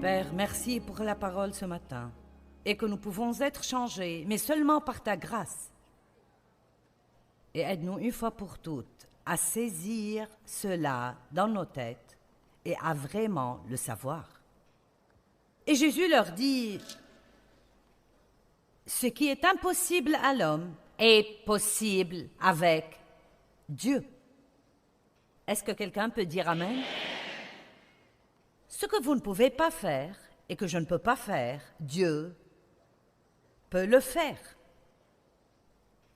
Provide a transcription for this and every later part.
Père, merci pour la parole ce matin et que nous pouvons être changés, mais seulement par ta grâce. Et aide-nous une fois pour toutes à saisir cela dans nos têtes et à vraiment le savoir. Et Jésus leur dit, ce qui est impossible à l'homme est possible avec Dieu. Est-ce que quelqu'un peut dire Amen? Ce que vous ne pouvez pas faire et que je ne peux pas faire, Dieu peut le faire.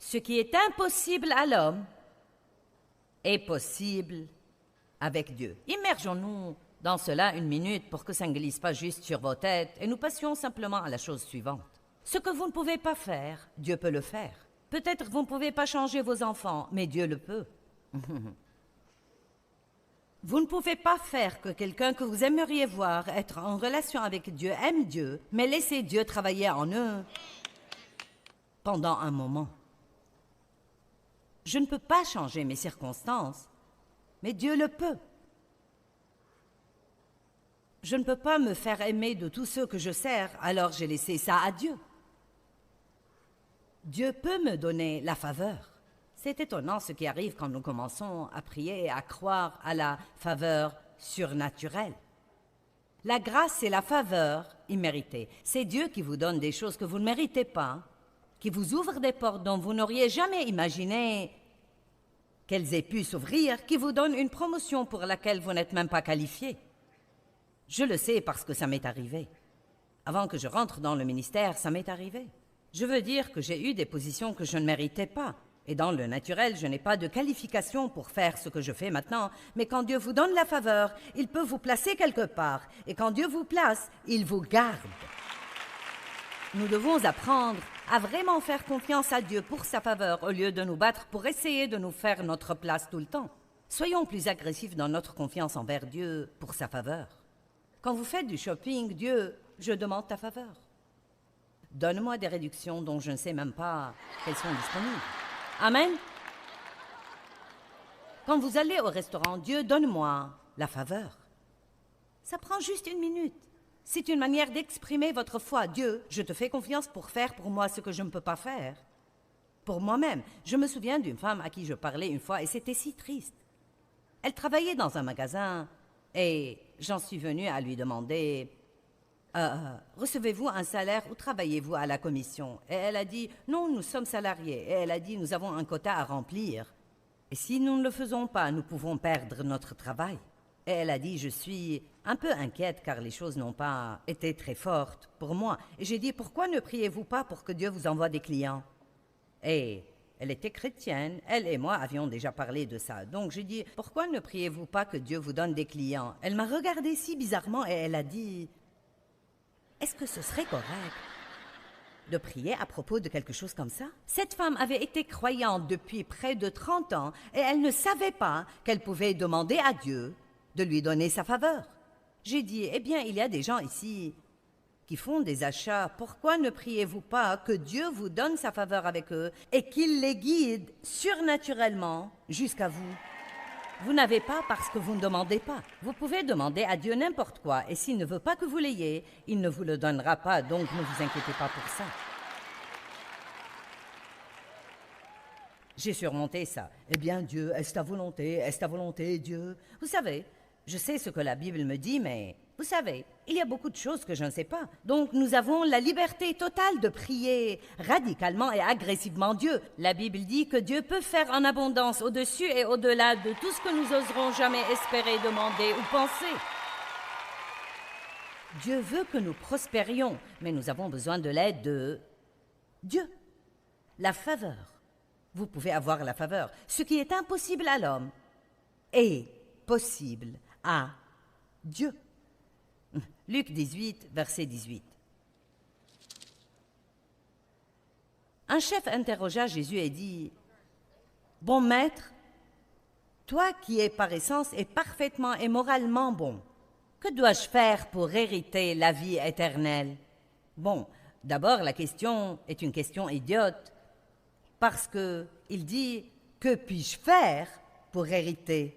Ce qui est impossible à l'homme est possible avec Dieu. Immergeons-nous dans cela une minute pour que ça ne glisse pas juste sur vos têtes et nous passions simplement à la chose suivante. Ce que vous ne pouvez pas faire, Dieu peut le faire. Peut-être que vous ne pouvez pas changer vos enfants, mais Dieu le peut. Vous ne pouvez pas faire que quelqu'un que vous aimeriez voir être en relation avec Dieu aime Dieu, mais laissez Dieu travailler en eux pendant un moment. Je ne peux pas changer mes circonstances, mais Dieu le peut. Je ne peux pas me faire aimer de tous ceux que je sers, alors j'ai laissé ça à Dieu. Dieu peut me donner la faveur. C'est étonnant ce qui arrive quand nous commençons à prier et à croire à la faveur surnaturelle. La grâce et la faveur imméritée. C'est Dieu qui vous donne des choses que vous ne méritez pas, qui vous ouvre des portes dont vous n'auriez jamais imaginé qu'elles aient pu s'ouvrir, qui vous donne une promotion pour laquelle vous n'êtes même pas qualifié. Je le sais parce que ça m'est arrivé. Avant que je rentre dans le ministère, ça m'est arrivé. Je veux dire que j'ai eu des positions que je ne méritais pas. Et dans le naturel, je n'ai pas de qualification pour faire ce que je fais maintenant. Mais quand Dieu vous donne la faveur, il peut vous placer quelque part. Et quand Dieu vous place, il vous garde. Nous devons apprendre à vraiment faire confiance à Dieu pour sa faveur au lieu de nous battre pour essayer de nous faire notre place tout le temps. Soyons plus agressifs dans notre confiance envers Dieu pour sa faveur. Quand vous faites du shopping, Dieu, je demande ta faveur. Donne-moi des réductions dont je ne sais même pas qu'elles sont disponibles. Amen. Quand vous allez au restaurant, Dieu, donne-moi la faveur. Ça prend juste une minute. C'est une manière d'exprimer votre foi. Dieu, je te fais confiance pour faire pour moi ce que je ne peux pas faire. Pour moi-même. Je me souviens d'une femme à qui je parlais une fois et c'était si triste. Elle travaillait dans un magasin et j'en suis venue à lui demander recevez-vous un salaire ou travaillez-vous à la commission? Et elle a dit, non, nous sommes salariés. Et elle a dit, nous avons un quota à remplir. Et si nous ne le faisons pas, nous pouvons perdre notre travail. Et elle a dit, je suis un peu inquiète car les choses n'ont pas été très fortes pour moi. Et j'ai dit, pourquoi ne priez-vous pas pour que Dieu vous envoie des clients? Et elle était chrétienne, elle et moi avions déjà parlé de ça. Donc j'ai dit, pourquoi ne priez-vous pas que Dieu vous donne des clients? Elle m'a regardé si bizarrement et elle a dit, est-ce que ce serait correct de prier à propos de quelque chose comme ça? Cette femme avait été croyante depuis près de 30 ans et elle ne savait pas qu'elle pouvait demander à Dieu de lui donner sa faveur. J'ai dit, eh bien, il y a des gens ici qui font des achats. Pourquoi ne priez-vous pas que Dieu vous donne sa faveur avec eux et qu'il les guide surnaturellement jusqu'à vous? Vous n'avez pas parce que vous ne demandez pas. Vous pouvez demander à Dieu n'importe quoi, et s'il ne veut pas que vous l'ayez, il ne vous le donnera pas, donc ne vous inquiétez pas pour ça. J'ai surmonté ça. Eh bien, Dieu, est-ce ta volonté? Est-ce ta volonté, Dieu? Vous savez, je sais ce que la Bible me dit, mais vous savez, il y a beaucoup de choses que je ne sais pas. Donc nous avons la liberté totale de prier radicalement et agressivement Dieu. La Bible dit que Dieu peut faire en abondance au-dessus et au-delà de tout ce que nous oserons jamais espérer, demander ou penser. Dieu veut que nous prospérions, mais nous avons besoin de l'aide de Dieu. La faveur. Vous pouvez avoir la faveur. Ce qui est impossible à l'homme est possible à Dieu. Luc 18, verset 18. Un chef interrogea Jésus et dit, « Bon maître, toi qui es par essence et parfaitement et moralement bon, que dois-je faire pour hériter la vie éternelle? » Bon, d'abord la question est une question idiote, parce qu'il dit, « Que puis-je faire pour hériter ?»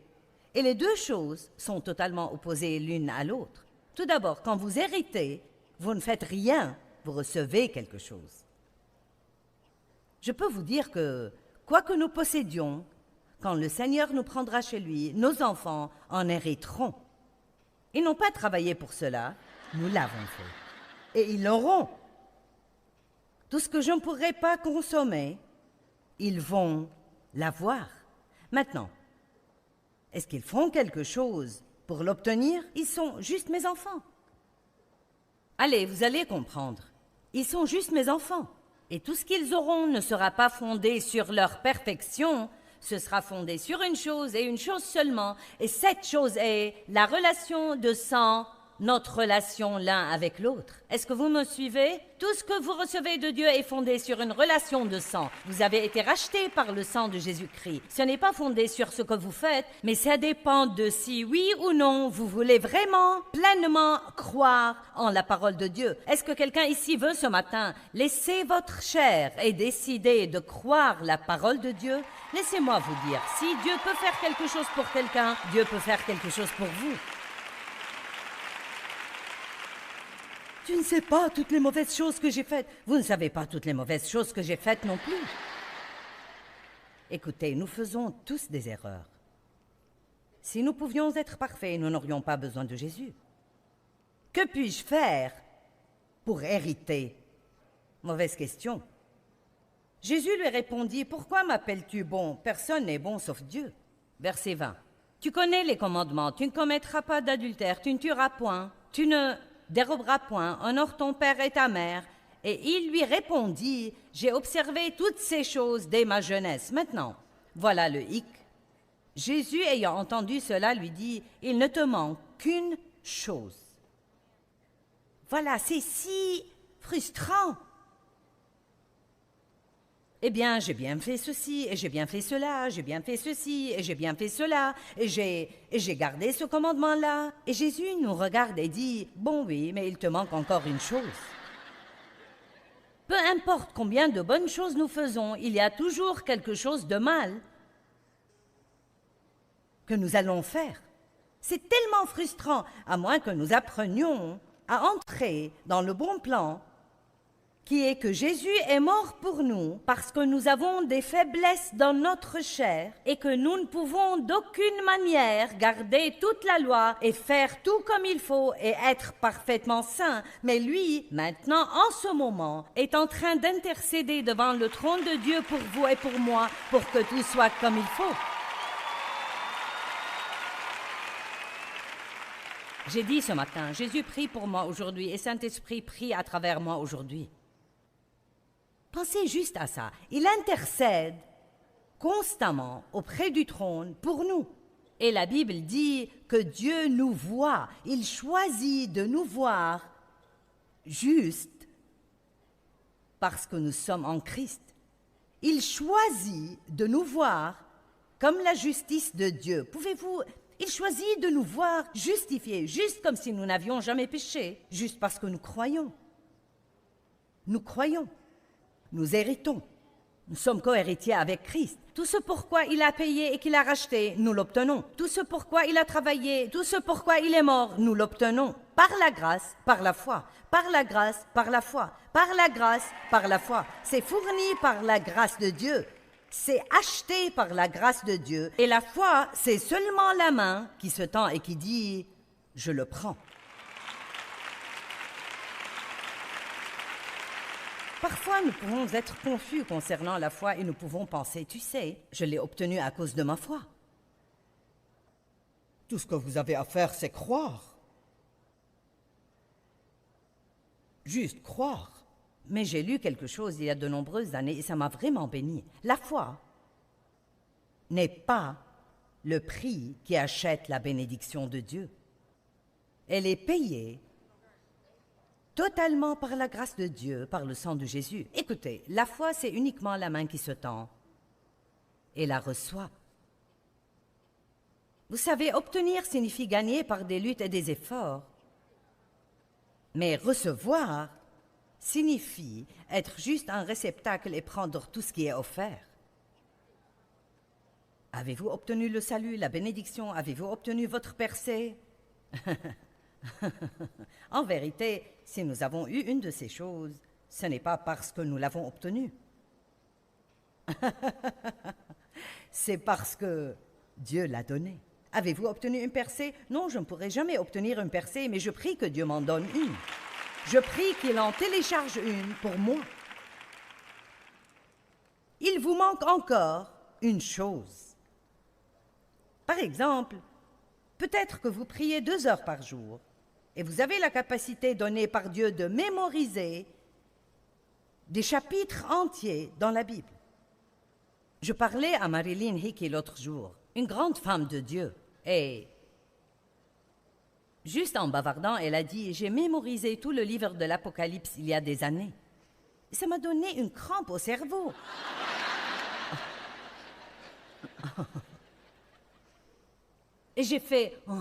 Et les deux choses sont totalement opposées l'une à l'autre. Tout d'abord, quand vous héritez, vous ne faites rien, vous recevez quelque chose. Je peux vous dire que, quoi que nous possédions, quand le Seigneur nous prendra chez lui, nos enfants en hériteront. Ils n'ont pas travaillé pour cela, nous l'avons fait. Et ils l'auront. Tout ce que je ne pourrai pas consommer, ils vont l'avoir. Maintenant, est-ce qu'ils font quelque chose pour l'obtenir? Ils sont juste mes enfants. Allez, vous allez comprendre. Ils sont juste mes enfants. Et tout ce qu'ils auront ne sera pas fondé sur leur perfection, ce sera fondé sur une chose et une chose seulement. Et cette chose est la relation de sang, notre relation l'un avec l'autre. Est-ce que vous me suivez? Tout ce que vous recevez de Dieu est fondé sur une relation de sang. Vous avez été rachetés par le sang de Jésus-Christ. Ce n'est pas fondé sur ce que vous faites, mais ça dépend de si oui ou non vous voulez vraiment, pleinement croire en la parole de Dieu. Est-ce que quelqu'un ici veut ce matin laisser votre chair et décider de croire la parole de Dieu? Laissez-moi vous dire, si Dieu peut faire quelque chose pour quelqu'un, Dieu peut faire quelque chose pour vous. Tu ne sais pas toutes les mauvaises choses que j'ai faites. Vous ne savez pas toutes les mauvaises choses que j'ai faites non plus. Écoutez, nous faisons tous des erreurs. Si nous pouvions être parfaits, nous n'aurions pas besoin de Jésus. Que puis-je faire pour hériter? Mauvaise question. Jésus lui répondit, « Pourquoi m'appelles-tu bon? Personne n'est bon sauf Dieu. » Verset 20. Tu connais les commandements. Tu ne commettras pas d'adultère. Tu ne tueras point. Tu ne déroberas point. Honore ton père et ta mère. Et il lui répondit, « J'ai observé toutes ces choses dès ma jeunesse. » Maintenant, voilà le hic. Jésus, ayant entendu cela, lui dit, « Il ne te manque qu'une chose. » Voilà, c'est si frustrant. Eh bien, j'ai bien fait ceci, et j'ai bien fait cela, j'ai bien fait ceci, et j'ai bien fait cela, et j'ai gardé ce commandement-là. Et Jésus nous regarde et dit, « Bon oui, mais il te manque encore une chose. » Peu importe combien de bonnes choses nous faisons, il y a toujours quelque chose de mal que nous allons faire. C'est tellement frustrant, à moins que nous apprenions à entrer dans le bon plan, qui est que Jésus est mort pour nous parce que nous avons des faiblesses dans notre chair et que nous ne pouvons d'aucune manière garder toute la loi et faire tout comme il faut et être parfaitement saint. Mais lui, maintenant, en ce moment, est en train d'intercéder devant le trône de Dieu pour vous et pour moi, pour que tout soit comme il faut. J'ai dit ce matin, Jésus prie pour moi aujourd'hui et Saint-Esprit prie à travers moi aujourd'hui. Pensez juste à ça. Il intercède constamment auprès du trône pour nous. Et la Bible dit que Dieu nous voit. Il choisit de nous voir juste parce que nous sommes en Christ. Il choisit de nous voir comme la justice de Dieu. Il choisit de nous voir justifiés, juste comme si nous n'avions jamais péché, juste parce que nous croyons. Nous croyons. Nous héritons. Nous sommes co-héritiers avec Christ. Tout ce pourquoi il a payé et qu'il a racheté, nous l'obtenons. Tout ce pourquoi il a travaillé, tout ce pourquoi il est mort, nous l'obtenons. Par la grâce, par la foi. Par la grâce, par la foi. Par la grâce, par la foi. C'est fourni par la grâce de Dieu. C'est acheté par la grâce de Dieu. Et la foi, c'est seulement la main qui se tend et qui dit « Je le prends ». Parfois, nous pouvons être confus concernant la foi et nous pouvons penser, tu sais, je l'ai obtenue à cause de ma foi. Tout ce que vous avez à faire, c'est croire. Juste croire. Mais j'ai lu quelque chose il y a de nombreuses années et ça m'a vraiment béni. La foi n'est pas le prix qui achète la bénédiction de Dieu. Elle est payée totalement par la grâce de Dieu, par le sang de Jésus. Écoutez, la foi, c'est uniquement la main qui se tend et la reçoit. Vous savez, obtenir signifie gagner par des luttes et des efforts. Mais recevoir signifie être juste un réceptacle et prendre tout ce qui est offert. Avez-vous obtenu le salut, la bénédiction? Avez-vous obtenu votre percée? En vérité, si nous avons eu une de ces choses, ce n'est pas parce que nous l'avons obtenue. C'est parce que Dieu l'a donnée. Avez-vous obtenu une percée? Non, je ne pourrai jamais obtenir une percée, mais je prie que Dieu m'en donne une. Je prie qu'il en télécharge une pour moi. Il vous manque encore une chose. Par exemple, peut-être que vous priez 2 heures par jour et vous avez la capacité donnée par Dieu de mémoriser des chapitres entiers dans la Bible. Je parlais à Marilyn Hickey l'autre jour, une grande femme de Dieu, et juste en bavardant, elle a dit « J'ai mémorisé tout le livre de l'Apocalypse il y a des années. » Ça m'a donné une crampe au cerveau. Et j'ai fait « Oh,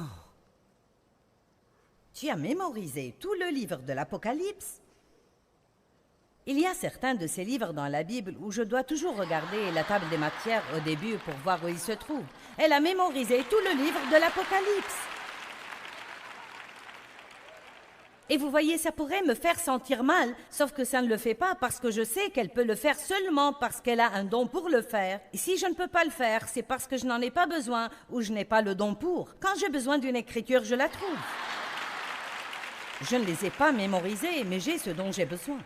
tu as mémorisé tout le livre de l'Apocalypse ?» Il y a certains de ces livres dans la Bible où je dois toujours regarder la table des matières au début pour voir où il se trouve. Elle a mémorisé tout le livre de l'Apocalypse. Et vous voyez, ça pourrait me faire sentir mal, sauf que ça ne le fait pas parce que je sais qu'elle peut le faire seulement parce qu'elle a un don pour le faire. Et si je ne peux pas le faire, c'est parce que je n'en ai pas besoin ou je n'ai pas le don pour. Quand j'ai besoin d'une écriture, je la trouve. Je ne les ai pas mémorisés, mais j'ai ce dont j'ai besoin.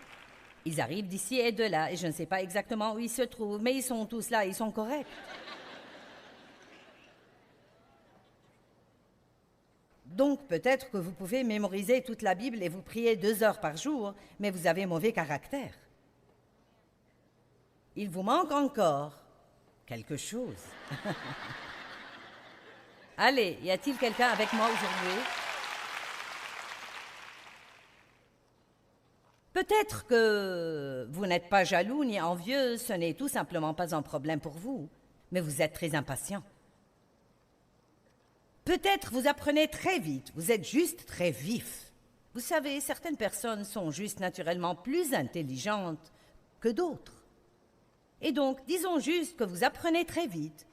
Ils arrivent d'ici et de là, et je ne sais pas exactement où ils se trouvent, mais ils sont tous là, ils sont corrects. Donc peut-être que vous pouvez mémoriser toute la Bible et vous prier 2 heures par jour, mais vous avez mauvais caractère. Il vous manque encore quelque chose. Allez, y a-t-il quelqu'un avec moi aujourd'hui? Peut-être que vous n'êtes pas jaloux ni envieux, ce n'est tout simplement pas un problème pour vous, mais vous êtes très impatient. Peut-être vous apprenez très vite, vous êtes juste très vif. Vous savez, certaines personnes sont juste naturellement plus intelligentes que d'autres. Et donc, disons juste que vous apprenez très vite.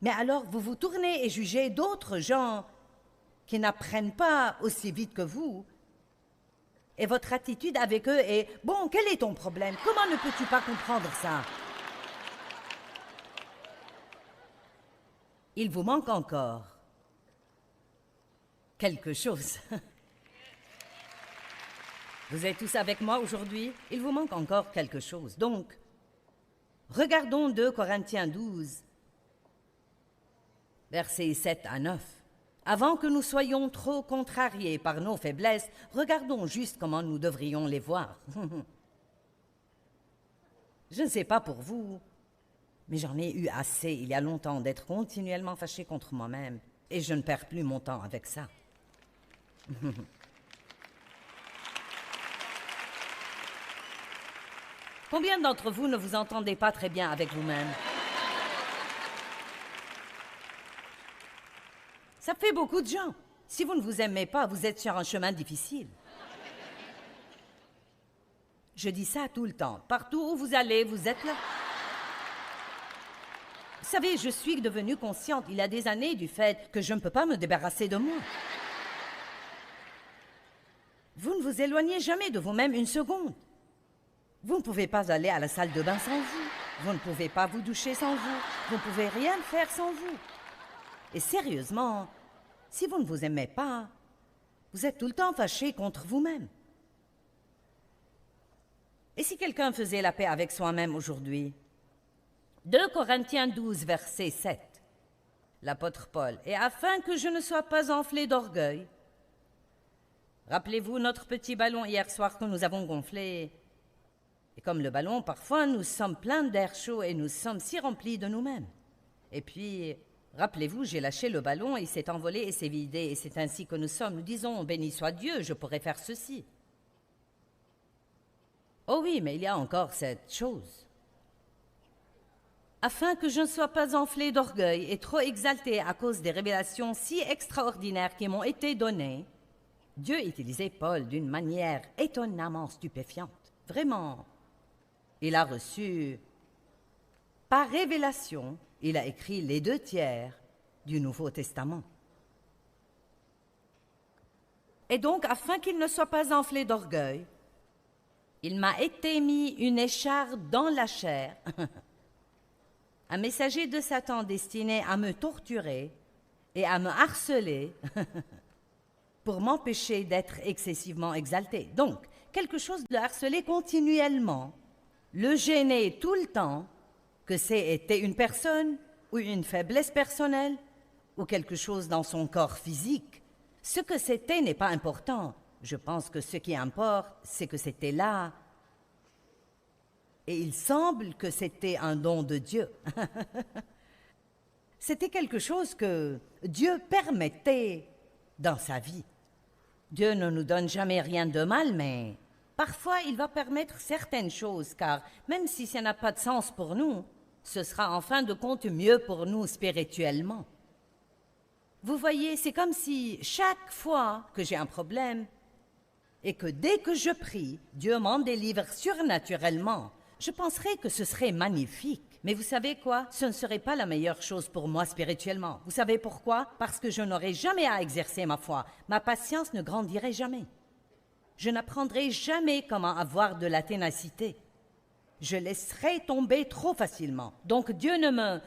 Mais alors, vous vous tournez et jugez d'autres gens qui n'apprennent pas aussi vite que vous. Et votre attitude avec eux est « Bon, quel est ton problème? Comment ne peux-tu pas comprendre ça? » Il vous manque encore quelque chose. Vous êtes tous avec moi aujourd'hui? Il vous manque encore quelque chose. Donc, regardons 2 Corinthiens 12, versets 7 à 9. Avant que nous soyons trop contrariés par nos faiblesses, regardons juste comment nous devrions les voir. Je ne sais pas pour vous, mais j'en ai eu assez il y a longtemps d'être continuellement fâché contre moi-même, et je ne perds plus mon temps avec ça. Combien d'entre vous ne vous entendez pas très bien avec vous-même? Ça fait beaucoup de gens. Si vous ne vous aimez pas, vous êtes sur un chemin difficile. Je dis ça tout le temps. Partout où vous allez, vous êtes là. Vous savez, je suis devenue consciente il y a des années du fait que je ne peux pas me débarrasser de moi. Vous ne vous éloignez jamais de vous-même une seconde. Vous ne pouvez pas aller à la salle de bain sans vous. Vous ne pouvez pas vous doucher sans vous. Vous ne pouvez rien faire sans vous. Et sérieusement, si vous ne vous aimez pas, vous êtes tout le temps fâché contre vous-même. Et si quelqu'un faisait la paix avec soi-même aujourd'hui? 2 Corinthiens 12, verset 7. L'apôtre Paul, « Et afin que je ne sois pas enflé d'orgueil. » Rappelez-vous notre petit ballon hier soir que nous avons gonflé. Et comme le ballon, parfois nous sommes pleins d'air chaud et nous sommes si remplis de nous-mêmes. Et puis, rappelez-vous, j'ai lâché le ballon, il s'est envolé et s'est vidé. Et c'est ainsi que nous sommes. Nous disons, béni soit Dieu, je pourrais faire ceci. Oh oui, mais il y a encore cette chose. Afin que je ne sois pas enflé d'orgueil et trop exalté à cause des révélations si extraordinaires qui m'ont été données, Dieu utilisait Paul d'une manière étonnamment stupéfiante. Vraiment. Il a reçu, par révélation, il a écrit les 2 tiers du Nouveau Testament. Et donc, afin qu'il ne soit pas enflé d'orgueil, il m'a été mis une écharpe dans la chair, un messager de Satan destiné à me torturer et à me harceler pour m'empêcher d'être excessivement exalté. Donc, quelque chose de le harceler continuellement, le gêner tout le temps, que c'était une personne ou une faiblesse personnelle ou quelque chose dans son corps physique. Ce que c'était n'est pas important. Je pense que ce qui importe, c'est que c'était là. Et il semble que c'était un don de Dieu. C'était quelque chose que Dieu permettait dans sa vie. Dieu ne nous donne jamais rien de mal, mais parfois il va permettre certaines choses, car même si ça n'a pas de sens pour nous, ce sera en fin de compte mieux pour nous spirituellement. Vous voyez, c'est comme si chaque fois que j'ai un problème et que dès que je prie, Dieu m'en délivre surnaturellement, je penserais que ce serait magnifique. Mais vous savez quoi? Ce ne serait pas la meilleure chose pour moi spirituellement. Vous savez pourquoi? Parce que je n'aurais jamais à exercer ma foi. Ma patience ne grandirait jamais. Je n'apprendrai jamais comment avoir de la ténacité. Je laisserai tomber trop facilement. Donc Dieu ne me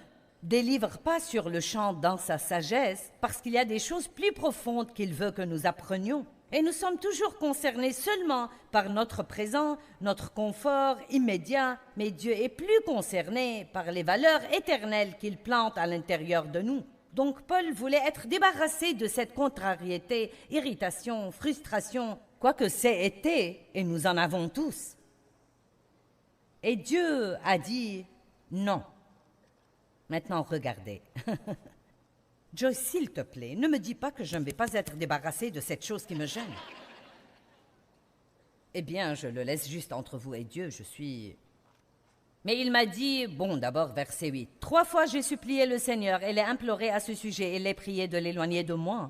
délivre pas sur le champ dans sa sagesse, parce qu'il y a des choses plus profondes qu'il veut que nous apprenions. Et nous sommes toujours concernés seulement par notre présent, notre confort immédiat, mais Dieu est plus concerné par les valeurs éternelles qu'il plante à l'intérieur de nous. Donc Paul voulait être débarrassé de cette contrariété, irritation, frustration, quoique c'est été, et nous en avons tous. Et Dieu a dit non. Maintenant, regardez. Joyce, s'il te plaît, ne me dis pas que je ne vais pas être débarrassée de cette chose qui me gêne. Eh bien, je le laisse juste entre vous et Dieu, je suis... Mais il m'a dit, bon, d'abord, verset 8, « 3 fois j'ai supplié le Seigneur et l'ai imploré à ce sujet et l'ai prié de l'éloigner de moi. »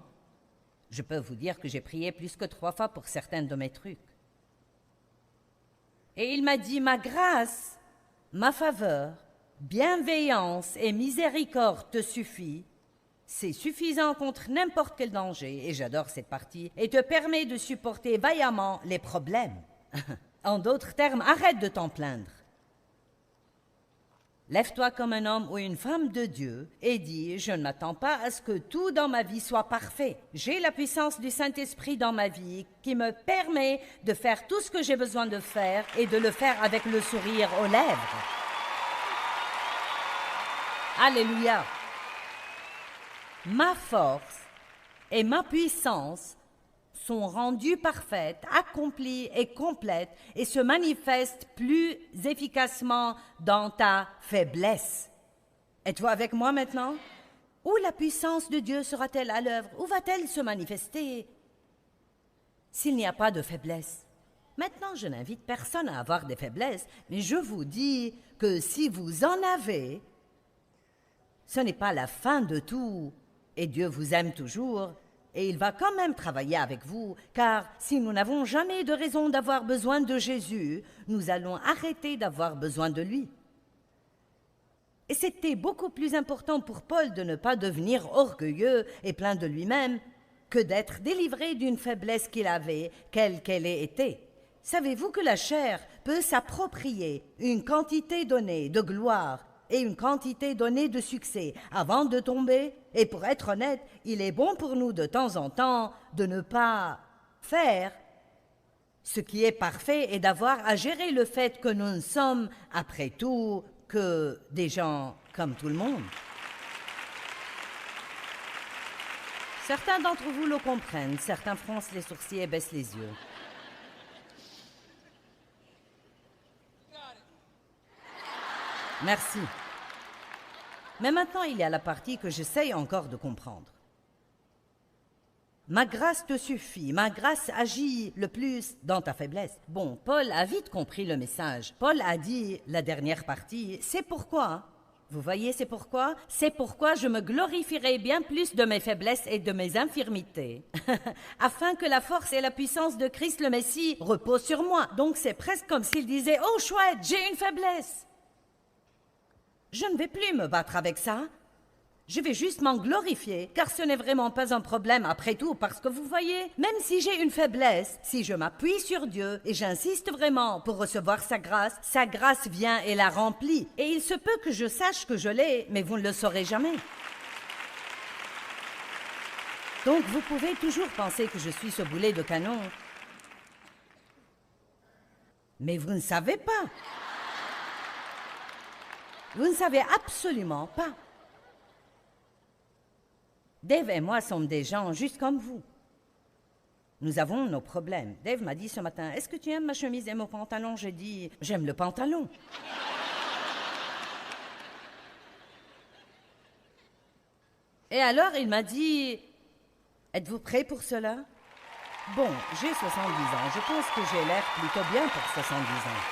Je peux vous dire que j'ai prié plus que 3 fois pour certains de mes trucs. Et il m'a dit, « Ma grâce, ma faveur, bienveillance et miséricorde te suffit. C'est suffisant contre n'importe quel danger, et j'adore cette partie, et te permet de supporter vaillamment les problèmes. » En d'autres termes, arrête de t'en plaindre. Lève-toi comme un homme ou une femme de Dieu et dis, je ne m'attends pas à ce que tout dans ma vie soit parfait. J'ai la puissance du Saint-Esprit dans ma vie qui me permet de faire tout ce que j'ai besoin de faire et de le faire avec le sourire aux lèvres. Alléluia. Ma force et ma puissance sont rendues parfaites, accomplies et complètes et se manifestent plus efficacement dans ta faiblesse. Êtes-vous avec moi maintenant? Où la puissance de Dieu sera-t-elle à l'œuvre? Où va-t-elle se manifester s'il n'y a pas de faiblesse? Maintenant, je n'invite personne à avoir des faiblesses, mais je vous dis que si vous en avez, ce n'est pas la fin de tout, et Dieu vous aime toujours, et il va quand même travailler avec vous, car si nous n'avons jamais de raison d'avoir besoin de Jésus, nous allons arrêter d'avoir besoin de lui. Et c'était beaucoup plus important pour Paul de ne pas devenir orgueilleux et plein de lui-même que d'être délivré d'une faiblesse qu'il avait, quelle qu'elle ait été. Savez-vous que la chair peut s'approprier une quantité donnée de gloire et une quantité donnée de succès avant de tomber? Et pour être honnête, il est bon pour nous de temps en temps de ne pas faire ce qui est parfait et d'avoir à gérer le fait que nous ne sommes, après tout, que des gens comme tout le monde. Certains d'entre vous le comprennent, certains froncent les sourcils et baissent les yeux. Merci. Mais maintenant, il y a la partie que j'essaye encore de comprendre. Ma grâce te suffit, ma grâce agit le plus dans ta faiblesse. Bon, Paul a vite compris le message. Paul a dit, la dernière partie, c'est pourquoi, vous voyez, c'est pourquoi je me glorifierai bien plus de mes faiblesses et de mes infirmités, afin que la force et la puissance de Christ le Messie reposent sur moi. Donc c'est presque comme s'il disait, oh chouette, j'ai une faiblesse. Je ne vais plus me battre avec ça. Je vais juste m'en glorifier, car ce n'est vraiment pas un problème après tout, parce que vous voyez, même si j'ai une faiblesse, si je m'appuie sur Dieu et j'insiste vraiment pour recevoir sa grâce vient et la remplit. Et il se peut que je sache que je l'ai, mais vous ne le saurez jamais. Donc vous pouvez toujours penser que je suis ce boulet de canon. Mais vous ne savez pas. Vous ne savez absolument pas. Dave et moi sommes des gens juste comme vous. Nous avons nos problèmes. Dave m'a dit ce matin, « Est-ce que tu aimes ma chemise et mon pantalon ?» J'ai dit, « J'aime le pantalon. » Et alors il m'a dit, « Êtes-vous prêt pour cela ?» Bon, j'ai 70 ans. Je pense que j'ai l'air plutôt bien pour 70 ans.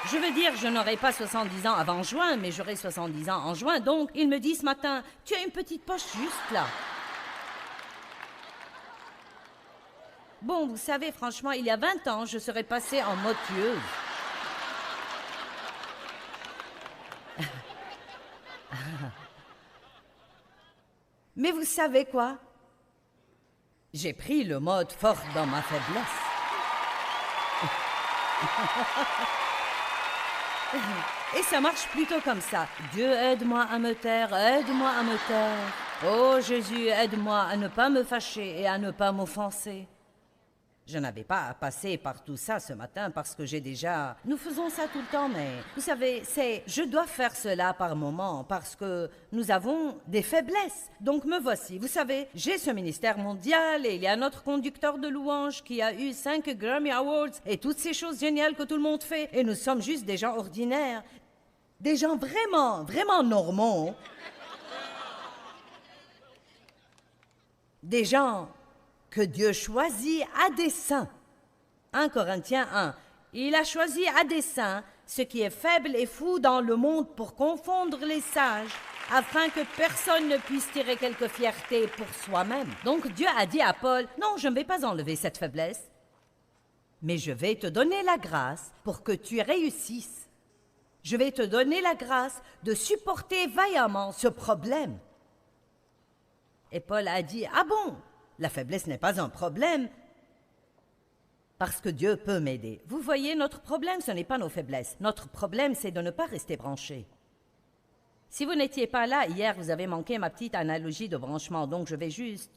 Je veux dire, je n'aurai pas 70 ans avant juin, mais j'aurai 70 ans en juin. Donc, il me dit ce matin, « Tu as une petite poche juste là. » Bon, vous savez, franchement, il y a 20 ans, je serais passée en mode tueuse. Mais vous savez quoi? J'ai pris le mode fort dans ma faiblesse. Et ça marche plutôt comme ça. Dieu, aide-moi à me taire, aide-moi à me taire. Oh Jésus, aide-moi à ne pas me fâcher et à ne pas m'offenser. Je n'avais pas à passer par tout ça ce matin parce que j'ai déjà... Nous faisons ça tout le temps, mais vous savez, je dois faire cela par moment parce que nous avons des faiblesses. Donc me voici. Vous savez, j'ai ce ministère mondial et il y a notre conducteur de louanges qui a eu 5 Grammy Awards et toutes ces choses géniales que tout le monde fait. Et nous sommes juste des gens ordinaires. Des gens vraiment, vraiment normaux. Des gens que Dieu choisit à dessein. 1 Corinthiens 1. Il a choisi à dessein ce qui est faible et fou dans le monde pour confondre les sages, afin que personne ne puisse tirer quelque fierté pour soi-même. Donc Dieu a dit à Paul, « Non, je ne vais pas enlever cette faiblesse, mais je vais te donner la grâce pour que tu réussisses. Je vais te donner la grâce de supporter vaillamment ce problème. » Et Paul a dit, « Ah bon? La faiblesse n'est pas un problème parce que Dieu peut m'aider. » Vous voyez, notre problème, ce n'est pas nos faiblesses. Notre problème, c'est de ne pas rester branché. Si vous n'étiez pas là hier, vous avez manqué ma petite analogie de branchement, donc je vais juste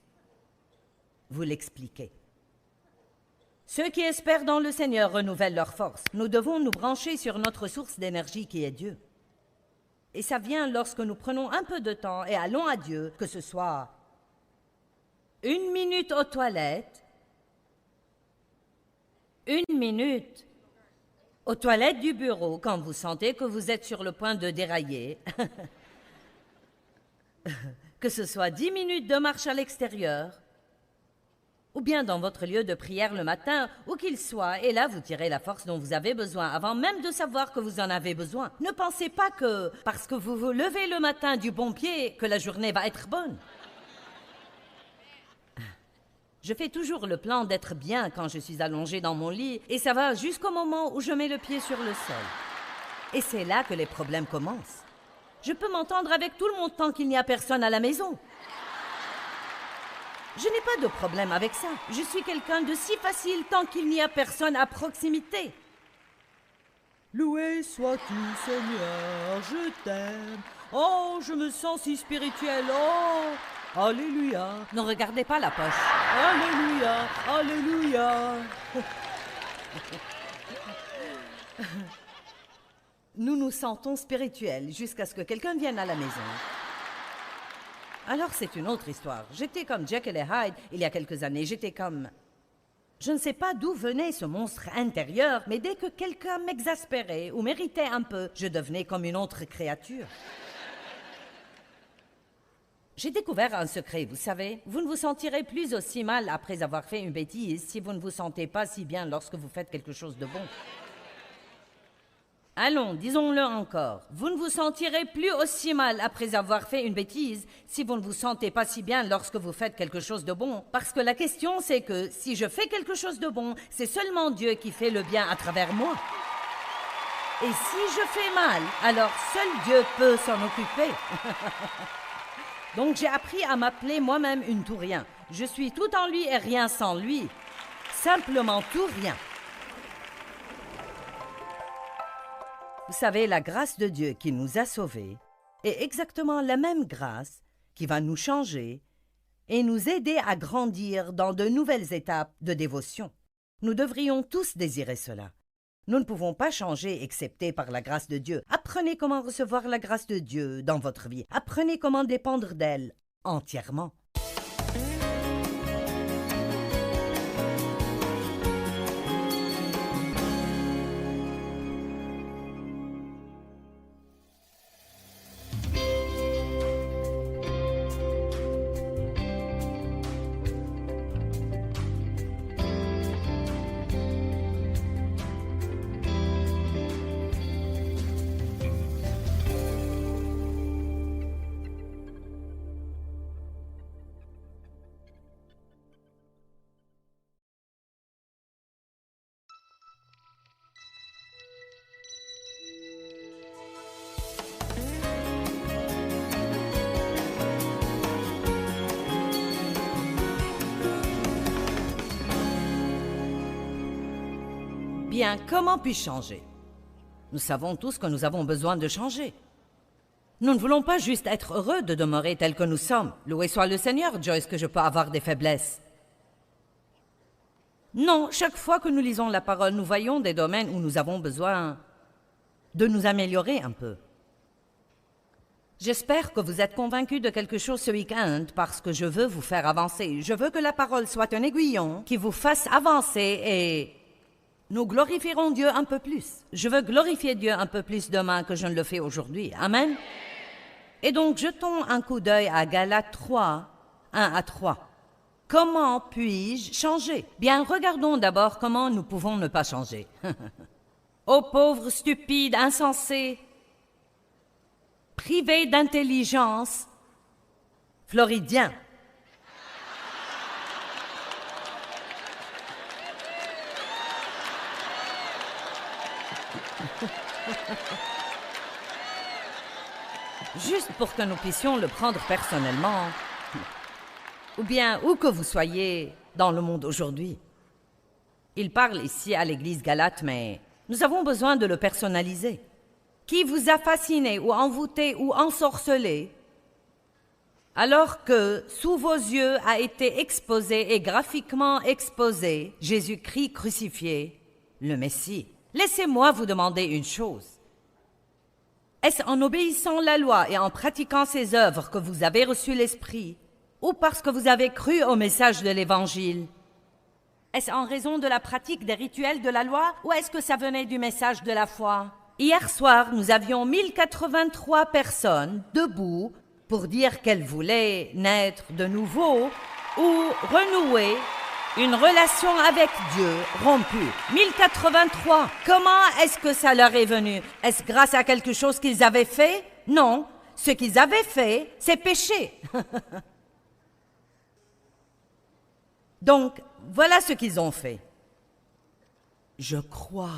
vous l'expliquer. Ceux qui espèrent dans le Seigneur renouvellent leur force. Nous devons nous brancher sur notre source d'énergie qui est Dieu. Et ça vient lorsque nous prenons un peu de temps et allons à Dieu, que ce soit 1 minute aux toilettes, 1 minute aux toilettes du bureau quand vous sentez que vous êtes sur le point de dérailler, que ce soit 10 minutes de marche à l'extérieur, ou bien dans votre lieu de prière le matin, où qu'il soit, et là vous tirez la force dont vous avez besoin, avant même de savoir que vous en avez besoin. Ne pensez pas que, parce que vous vous levez le matin du bon pied, que la journée va être bonne. Je fais toujours le plan d'être bien quand je suis allongée dans mon lit, et ça va jusqu'au moment où je mets le pied sur le sol. Et c'est là que les problèmes commencent. Je peux m'entendre avec tout le monde tant qu'il n'y a personne à la maison. Je n'ai pas de problème avec ça. Je suis quelqu'un de si facile tant qu'il n'y a personne à proximité. Loué sois-tu, Seigneur, je t'aime. Oh, je me sens si spirituel. Oh, alléluia. Ne regardez pas la poche. Alléluia, alléluia. Nous nous sentons spirituels jusqu'à ce que quelqu'un vienne à la maison. Alors c'est une autre histoire. J'étais comme Jekyll et Hyde il y a quelques années. J'étais comme... Je ne sais pas d'où venait ce monstre intérieur, mais dès que quelqu'un m'exaspérait ou m'irritait un peu, je devenais comme une autre créature. J'ai découvert un secret, vous savez. Vous ne vous sentirez plus aussi mal après avoir fait une bêtise si vous ne vous sentez pas si bien lorsque vous faites quelque chose de bon. Allons, disons-le encore. Vous ne vous sentirez plus aussi mal après avoir fait une bêtise si vous ne vous sentez pas si bien lorsque vous faites quelque chose de bon. Parce que la question, c'est que si je fais quelque chose de bon, c'est seulement Dieu qui fait le bien à travers moi. Et si je fais mal, alors seul Dieu peut s'en occuper. Donc j'ai appris à m'appeler moi-même une tout rien. Je suis tout en lui et rien sans lui. Simplement tout rien. Vous savez, la grâce de Dieu qui nous a sauvés est exactement la même grâce qui va nous changer et nous aider à grandir dans de nouvelles étapes de dévotion. Nous devrions tous désirer cela. Nous ne pouvons pas changer excepté par la grâce de Dieu. Apprenez comment recevoir la grâce de Dieu dans votre vie. Apprenez comment dépendre d'elle entièrement. Bien, comment puis-je changer? Nous savons tous que nous avons besoin de changer. Nous ne voulons pas juste être heureux de demeurer tels que nous sommes. Loué soit le Seigneur, Joyce, que je peux avoir des faiblesses. Non, chaque fois que nous lisons la parole, nous voyons des domaines où nous avons besoin de nous améliorer un peu. J'espère que vous êtes convaincus de quelque chose ce week-end parce que je veux vous faire avancer. Je veux que la parole soit un aiguillon qui vous fasse avancer et nous glorifierons Dieu un peu plus. Je veux glorifier Dieu un peu plus demain que je ne le fais aujourd'hui. Amen. Et donc, jetons un coup d'œil à Galates 3, 1 à 3. Comment puis-je changer? Bien, regardons d'abord comment nous pouvons ne pas changer. Ô pauvres stupides, insensés, privés d'intelligence, Floridiens. Juste pour que nous puissions le prendre personnellement, ou bien où que vous soyez dans le monde aujourd'hui. Il parle ici à l'église Galate, mais nous avons besoin de le personnaliser. Qui vous a fasciné ou envoûté ou ensorcelé, alors que sous vos yeux a été exposé et graphiquement exposé Jésus-Christ crucifié, le Messie. Laissez-moi vous demander une chose. Est-ce en obéissant la loi et en pratiquant ses œuvres que vous avez reçu l'Esprit, ou parce que vous avez cru au message de l'Évangile? Est-ce en raison de la pratique des rituels de la loi, ou est-ce que ça venait du message de la foi? Hier soir, nous avions 1083 personnes debout pour dire qu'elles voulaient naître de nouveau ou renouer une relation avec Dieu rompue. 1083. Comment est-ce que ça leur est venu? Est-ce grâce à quelque chose qu'ils avaient fait? Non. Ce qu'ils avaient fait, c'est péché. Donc, voilà ce qu'ils ont fait. Je crois.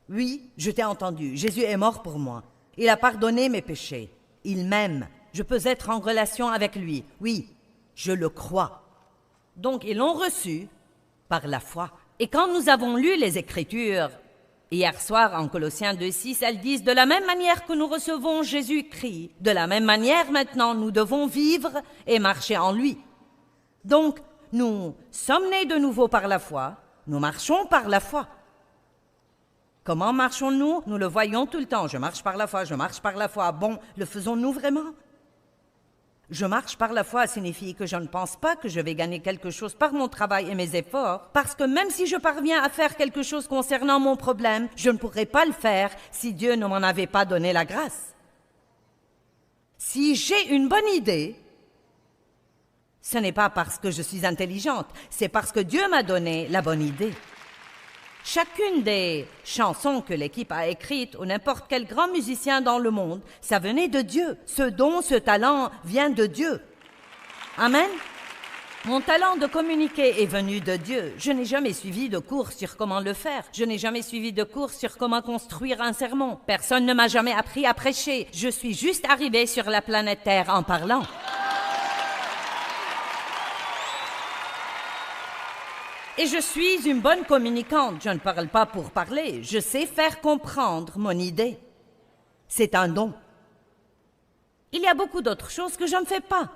Oui, je t'ai entendu. Jésus est mort pour moi. Il a pardonné mes péchés. Il m'aime. Je peux être en relation avec lui. Oui, je le crois. Donc, ils l'ont reçu par la foi. Et quand nous avons lu les Écritures, hier soir en Colossiens 2:6, elles disent « De la même manière que nous recevons Jésus-Christ, de la même manière maintenant nous devons vivre et marcher en lui. » Donc, nous sommes nés de nouveau par la foi, nous marchons par la foi. Comment marchons-nous? Nous le voyons tout le temps. Je marche par la foi, je marche par la foi. Bon, le faisons-nous vraiment? Je marche par la foi signifie que je ne pense pas que je vais gagner quelque chose par mon travail et mes efforts, parce que même si je parviens à faire quelque chose concernant mon problème, je ne pourrais pas le faire si Dieu ne m'en avait pas donné la grâce. Si j'ai une bonne idée, ce n'est pas parce que je suis intelligente, c'est parce que Dieu m'a donné la bonne idée. Chacune des chansons que l'équipe a écrites, ou n'importe quel grand musicien dans le monde, ça venait de Dieu. Ce don, ce talent vient de Dieu. Amen. Mon talent de communiquer est venu de Dieu. Je n'ai jamais suivi de cours sur comment le faire. Je n'ai jamais suivi de cours sur comment construire un sermon. Personne ne m'a jamais appris à prêcher. Je suis juste arrivée sur la planète Terre en parlant. Et je suis une bonne communicante. Je ne parle pas pour parler. Je sais faire comprendre mon idée. C'est un don. Il y a beaucoup d'autres choses que je ne fais pas.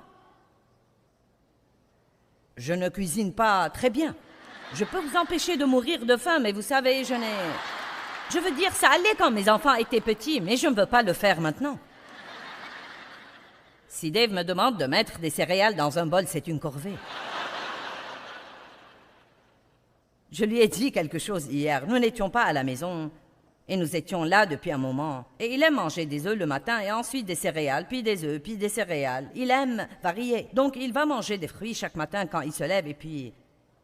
Je ne cuisine pas très bien. Je peux vous empêcher de mourir de faim, mais vous savez, Je veux dire, ça allait quand mes enfants étaient petits, mais je ne veux pas le faire maintenant. Si Dave me demande de mettre des céréales dans un bol, c'est une corvée. Je lui ai dit quelque chose hier. Nous n'étions pas à la maison et nous étions là depuis un moment. Et il aime manger des œufs le matin et ensuite des céréales, puis des œufs, puis des céréales. Il aime varier. Donc il va manger des fruits chaque matin quand il se lève et puis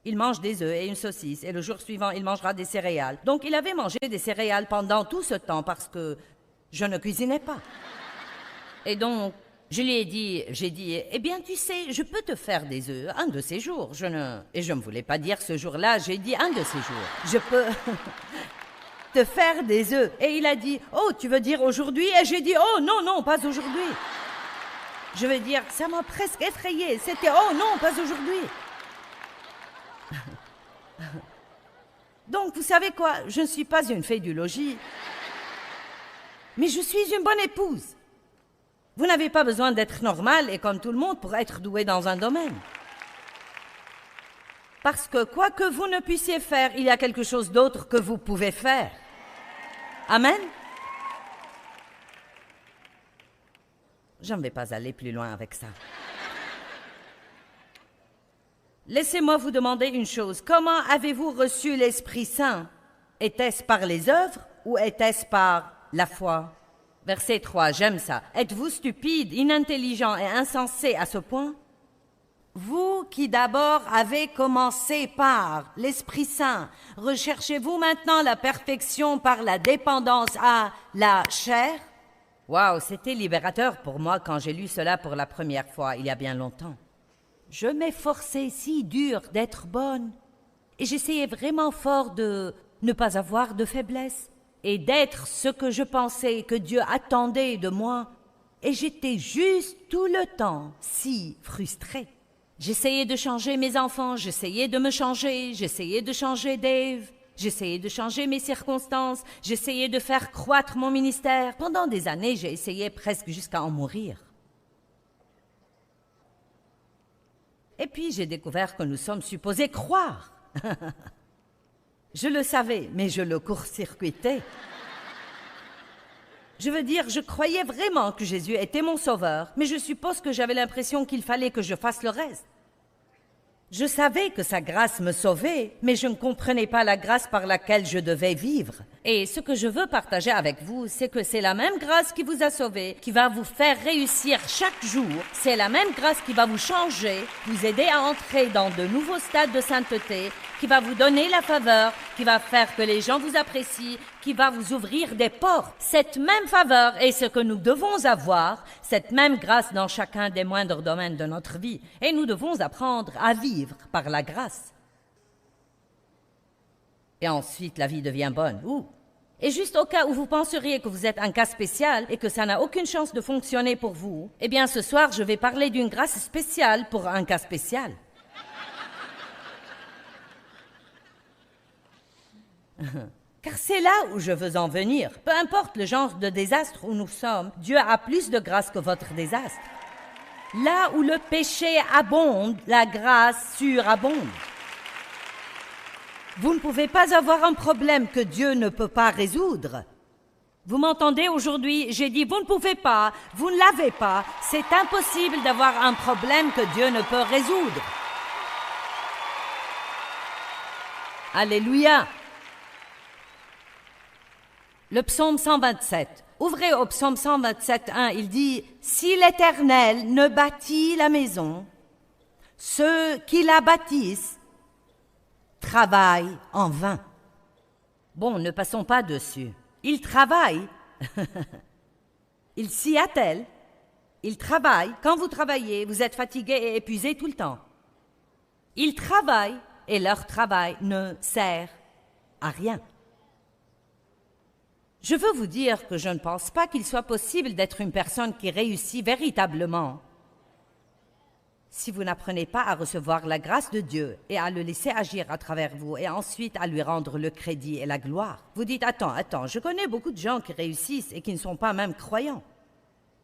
il mange des œufs et une saucisse. Et le jour suivant, il mangera des céréales. Donc il avait mangé des céréales pendant tout ce temps parce que je ne cuisinais pas. Et donc, j'ai dit, eh bien, tu sais, je peux te faire des œufs un de ces jours. Et je ne voulais pas dire ce jour-là, j'ai dit un de ces jours. Je peux te faire des œufs. Et il a dit, oh, tu veux dire aujourd'hui? Et j'ai dit, oh, non, non, pas aujourd'hui. Je veux dire, ça m'a presque effrayée. C'était, oh, non, pas aujourd'hui. Donc, vous savez quoi? Je ne suis pas une fée du logis. Mais je suis une bonne épouse. Vous n'avez pas besoin d'être normal et comme tout le monde pour être doué dans un domaine. Parce que quoi que vous ne puissiez faire, il y a quelque chose d'autre que vous pouvez faire. Amen? Je ne vais pas aller plus loin avec ça. Laissez-moi vous demander une chose. Comment avez-vous reçu l'Esprit Saint? Était-ce par les œuvres ou était-ce par la foi? Verset 3, j'aime ça. Êtes-vous stupide, inintelligent et insensé à ce point? Vous qui d'abord avez commencé par l'Esprit Saint, recherchez-vous maintenant la perfection par la dépendance à la chair? Waouh, c'était libérateur pour moi quand j'ai lu cela pour la première fois, il y a bien longtemps. Je m'efforçais si dur d'être bonne et j'essayais vraiment fort de ne pas avoir de faiblesse et d'être ce que je pensais que Dieu attendait de moi. Et j'étais juste tout le temps si frustrée. J'essayais de changer mes enfants, j'essayais de me changer, j'essayais de changer Dave, j'essayais de changer mes circonstances, j'essayais de faire croître mon ministère. Pendant des années, j'ai essayé presque jusqu'à en mourir. Et puis j'ai découvert que nous sommes supposés croire. Je le savais, mais je le court-circuitais. Je veux dire, je croyais vraiment que Jésus était mon sauveur, mais je suppose que j'avais l'impression qu'il fallait que je fasse le reste. Je savais que sa grâce me sauvait, mais je ne comprenais pas la grâce par laquelle je devais vivre. Et ce que je veux partager avec vous, c'est que c'est la même grâce qui vous a sauvé, qui va vous faire réussir chaque jour. C'est la même grâce qui va vous changer, vous aider à entrer dans de nouveaux stades de sainteté, qui va vous donner la faveur, qui va faire que les gens vous apprécient, qui va vous ouvrir des portes. Cette même faveur est ce que nous devons avoir, cette même grâce dans chacun des moindres domaines de notre vie. Et nous devons apprendre à vivre par la grâce. Et ensuite, la vie devient bonne. Ouh. Et juste au cas où vous penseriez que vous êtes un cas spécial et que ça n'a aucune chance de fonctionner pour vous, eh bien ce soir, je vais parler d'une grâce spéciale pour un cas spécial. Car c'est là où je veux en venir. Peu importe le genre de désastre où nous sommes, Dieu a plus de grâce que votre désastre. Là où le péché abonde, la grâce surabonde. Vous ne pouvez pas avoir un problème que Dieu ne peut pas résoudre. Vous m'entendez aujourd'hui? J'ai dit vous ne pouvez pas, vous ne l'avez pas. C'est impossible d'avoir un problème que Dieu ne peut résoudre. Alléluia! Le psaume 127. Ouvrez au psaume 127.1, il dit « Si l'Éternel ne bâtit la maison, ceux qui la bâtissent travaillent en vain. » Bon, ne passons pas dessus. Ils travaillent. Ils s'y attellent. Ils travaillent. Quand vous travaillez, vous êtes fatigué et épuisé tout le temps. Ils travaillent et leur travail ne sert à rien. Je veux vous dire que je ne pense pas qu'il soit possible d'être une personne qui réussit véritablement si vous n'apprenez pas à recevoir la grâce de Dieu et à le laisser agir à travers vous et ensuite à lui rendre le crédit et la gloire. Vous dites, attends, je connais beaucoup de gens qui réussissent et qui ne sont pas même croyants.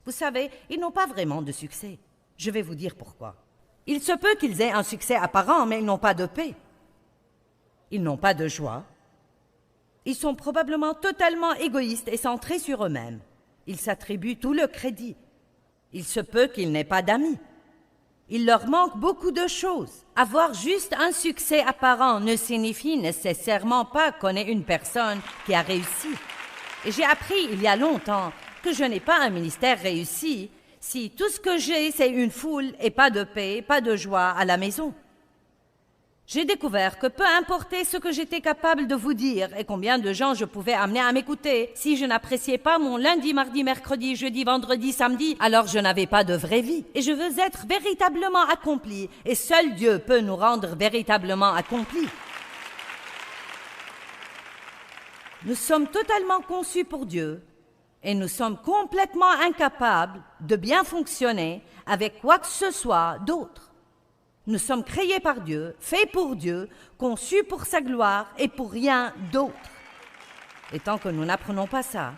Vous savez, ils n'ont pas vraiment de succès. Je vais vous dire pourquoi. Il se peut qu'ils aient un succès apparent, mais ils n'ont pas de paix. Ils n'ont pas de joie. Ils sont probablement totalement égoïstes et centrés sur eux-mêmes. Ils s'attribuent tout le crédit. Il se peut qu'ils n'aient pas d'amis. Il leur manque beaucoup de choses. Avoir juste un succès apparent ne signifie nécessairement pas qu'on est une personne qui a réussi. Et j'ai appris il y a longtemps que je n'ai pas un ministère réussi si tout ce que j'ai, c'est une foule et pas de paix, pas de joie à la maison. J'ai découvert que peu importe ce que j'étais capable de vous dire et combien de gens je pouvais amener à m'écouter, si je n'appréciais pas mon lundi, mardi, mercredi, jeudi, vendredi, samedi, alors je n'avais pas de vraie vie. Et je veux être véritablement accompli, et seul Dieu peut nous rendre véritablement accomplis. Nous sommes totalement conçus pour Dieu, et nous sommes complètement incapables de bien fonctionner avec quoi que ce soit d'autre. Nous sommes créés par Dieu, faits pour Dieu, conçus pour sa gloire et pour rien d'autre. Et tant que nous n'apprenons pas ça,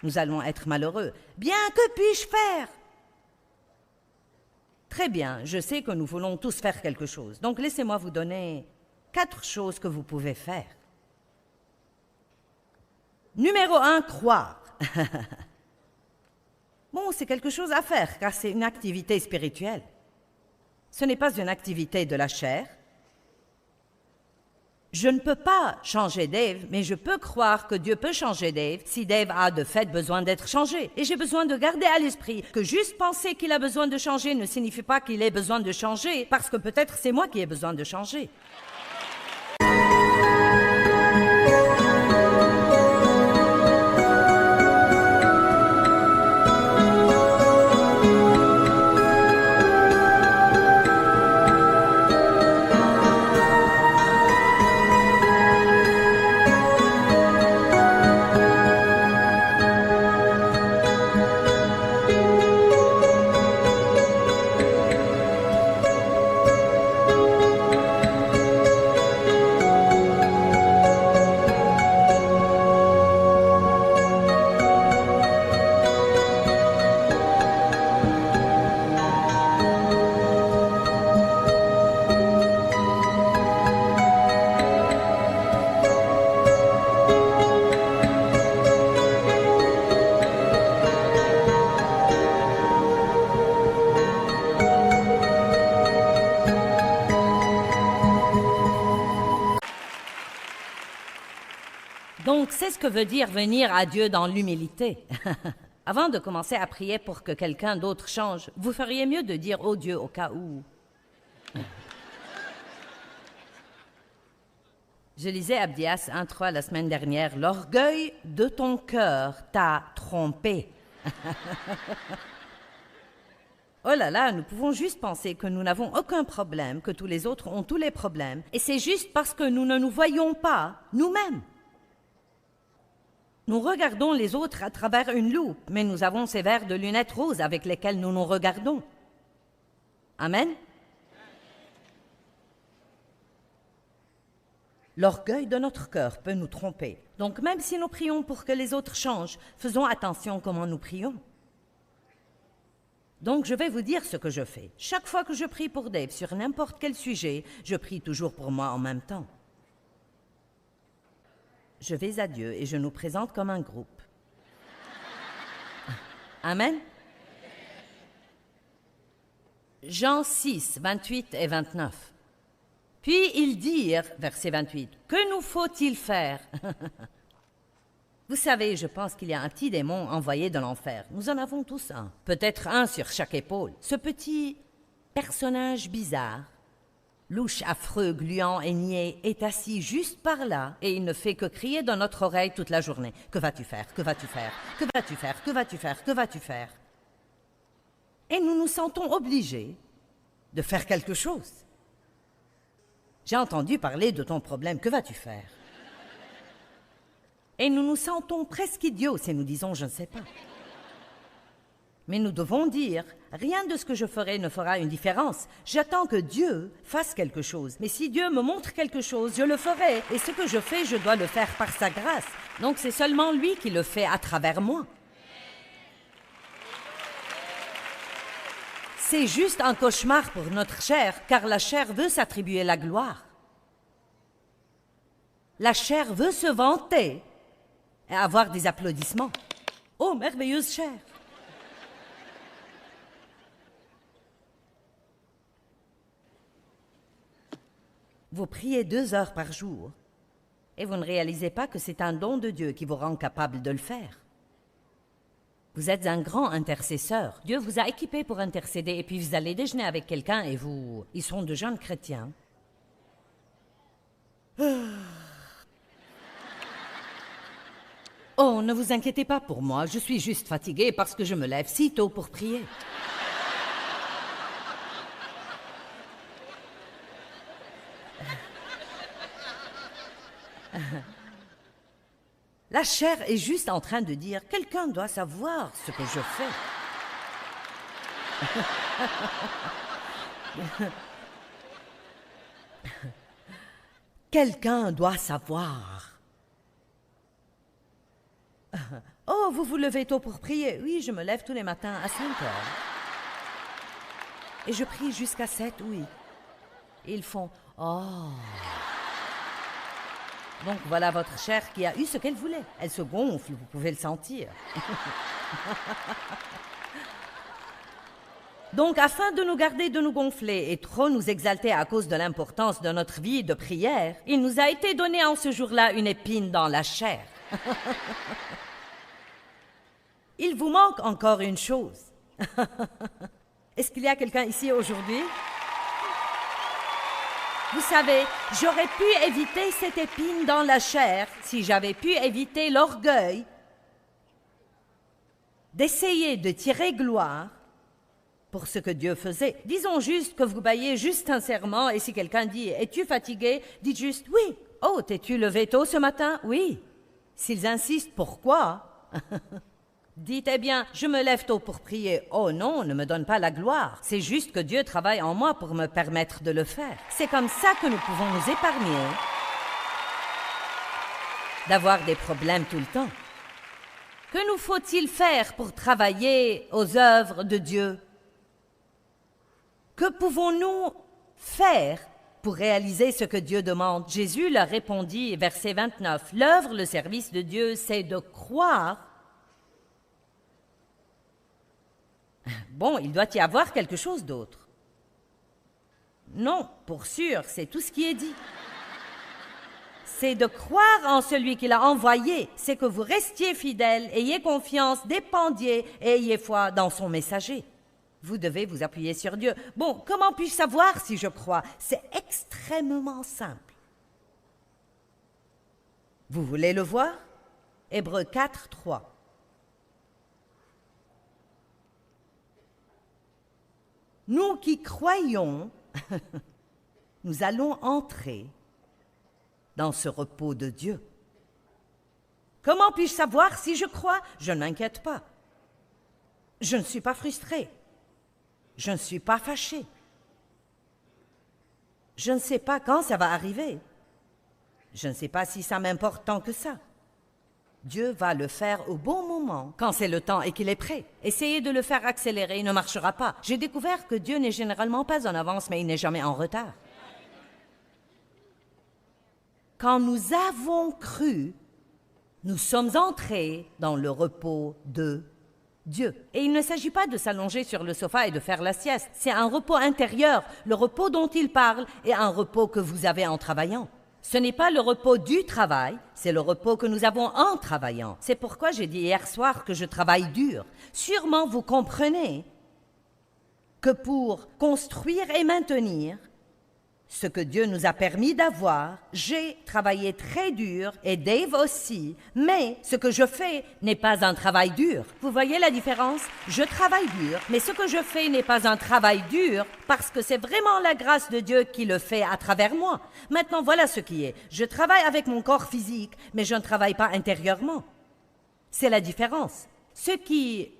nous allons être malheureux. Bien, que puis-je faire? Très bien, je sais que nous voulons tous faire quelque chose. Donc laissez-moi vous donner 4 choses que vous pouvez faire. Numéro 1, croire. Bon, c'est quelque chose à faire, car c'est une activité spirituelle. Ce n'est pas une activité de la chair. Je ne peux pas changer Dave, mais je peux croire que Dieu peut changer Dave si Dave a de fait besoin d'être changé. Et j'ai besoin de garder à l'esprit que juste penser qu'il a besoin de changer ne signifie pas qu'il ait besoin de changer, parce que peut-être c'est moi qui ai besoin de changer. Donc, c'est ce que veut dire venir à Dieu dans l'humilité. Avant de commencer à prier pour que quelqu'un d'autre change, vous feriez mieux de dire « Oh Dieu » au cas où. Je lisais Abdias 1.3 la semaine dernière. « L'orgueil de ton cœur t'a trompé. » Oh là là, nous pouvons juste penser que nous n'avons aucun problème, que tous les autres ont tous les problèmes. Et c'est juste parce que nous ne nous voyons pas nous-mêmes. Nous regardons les autres à travers une loupe, mais nous avons ces verres de lunettes roses avec lesquels nous nous regardons. Amen? L'orgueil de notre cœur peut nous tromper. Donc même si nous prions pour que les autres changent, faisons attention comment nous prions. Donc je vais vous dire ce que je fais. Chaque fois que je prie pour Dave sur n'importe quel sujet, je prie toujours pour moi en même temps. Je vais à Dieu et je nous présente comme un groupe. Amen? Jean 6, 28 et 29. Puis ils dirent, verset 28, « Que nous faut-il faire ?» Vous savez, je pense qu'il y a un petit démon envoyé de l'enfer. Nous en avons tous un. Peut-être un sur chaque épaule. Ce petit personnage bizarre, louche, affreux, gluant et niais, est assis juste par là et il ne fait que crier dans notre oreille toute la journée. « Que vas-tu faire? Que vas-tu faire? Que vas-tu faire? Que vas-tu faire? Que vas-tu faire? » Et nous nous sentons obligés de faire quelque chose. J'ai entendu parler de ton problème, que vas-tu faire? Et nous nous sentons presque idiots si nous disons « je ne sais pas ». Mais nous devons dire « rien de ce que je ferai ne fera une différence. J'attends que Dieu fasse quelque chose. Mais si Dieu me montre quelque chose, je le ferai. Et ce que je fais, je dois le faire par sa grâce. Donc c'est seulement lui qui le fait à travers moi. » C'est juste un cauchemar pour notre chair, car la chair veut s'attribuer la gloire. La chair veut se vanter et avoir des applaudissements. Oh, merveilleuse chair! Vous priez 2 heures par jour et vous ne réalisez pas que c'est un don de Dieu qui vous rend capable de le faire. Vous êtes un grand intercesseur. Dieu vous a équipé pour intercéder et puis vous allez déjeuner avec quelqu'un et ils sont de jeunes chrétiens. Oh, ne vous inquiétez pas pour moi, je suis juste fatiguée parce que je me lève si tôt pour prier. La chair est juste en train de dire « quelqu'un doit savoir ce que je fais. » Quelqu'un doit savoir. Oh, vous vous levez tôt pour prier? Oui, je me lève tous les matins à 5 heures. Et je prie jusqu'à 7, oui. Et ils font « oh ». Donc voilà votre chair qui a eu ce qu'elle voulait. Elle se gonfle, vous pouvez le sentir. Donc afin de nous garder de nous gonfler et trop nous exalter à cause de l'importance de notre vie de prière, il nous a été donné en ce jour-là une épine dans la chair. Il vous manque encore une chose. Est-ce qu'il y a quelqu'un ici aujourd'hui? Vous savez, j'aurais pu éviter cette épine dans la chair si j'avais pu éviter l'orgueil d'essayer de tirer gloire pour ce que Dieu faisait. Disons juste que vous baillez juste sincèrement et si quelqu'un dit « Es-tu fatigué ?» Dites juste « Oui. »« Oh, t'es-tu levé tôt ce matin ?»« Oui. » S'ils insistent « Pourquoi ?» Dites, eh bien, je me lève tôt pour prier. Oh non, ne me donne pas la gloire. C'est juste que Dieu travaille en moi pour me permettre de le faire. C'est comme ça que nous pouvons nous épargner d'avoir des problèmes tout le temps. Que nous faut-il faire pour travailler aux œuvres de Dieu? Que pouvons-nous faire pour réaliser ce que Dieu demande? Jésus leur répondit, verset 29, « L'œuvre, le service de Dieu, c'est de croire. » Bon, il doit y avoir quelque chose d'autre. Non, pour sûr, c'est tout ce qui est dit. C'est de croire en celui qui l'a envoyé. C'est que vous restiez fidèles, ayez confiance, dépendiez et ayez foi dans son messager. Vous devez vous appuyer sur Dieu. Bon, comment puis-je savoir si je crois? C'est extrêmement simple. Vous voulez le voir? Hébreux 4, 3. Nous qui croyons, nous allons entrer dans ce repos de Dieu. Comment puis-je savoir si je crois? Je ne m'inquiète pas. Je ne suis pas frustré. Je ne suis pas fâché. Je ne sais pas quand ça va arriver. Je ne sais pas si ça m'importe tant que ça. Dieu va le faire au bon moment, quand c'est le temps et qu'il est prêt. Essayez de le faire accélérer, il ne marchera pas. J'ai découvert que Dieu n'est généralement pas en avance, mais il n'est jamais en retard. Quand nous avons cru, nous sommes entrés dans le repos de Dieu. Et il ne s'agit pas de s'allonger sur le sofa et de faire la sieste. C'est un repos intérieur. Le repos dont il parle est un repos que vous avez en travaillant. Ce n'est pas le repos du travail, c'est le repos que nous avons en travaillant. C'est pourquoi j'ai dit hier soir que je travaille dur. Sûrement vous comprenez que pour construire et maintenir ce que Dieu nous a permis d'avoir. J'ai travaillé très dur, et Dave aussi, mais ce que je fais n'est pas un travail dur. Vous voyez la différence? Je travaille dur, mais ce que je fais n'est pas un travail dur parce que c'est vraiment la grâce de Dieu qui le fait à travers moi. Maintenant, voilà ce qui est. Je travaille avec mon corps physique, mais je ne travaille pas intérieurement. C'est la différence. Ce qui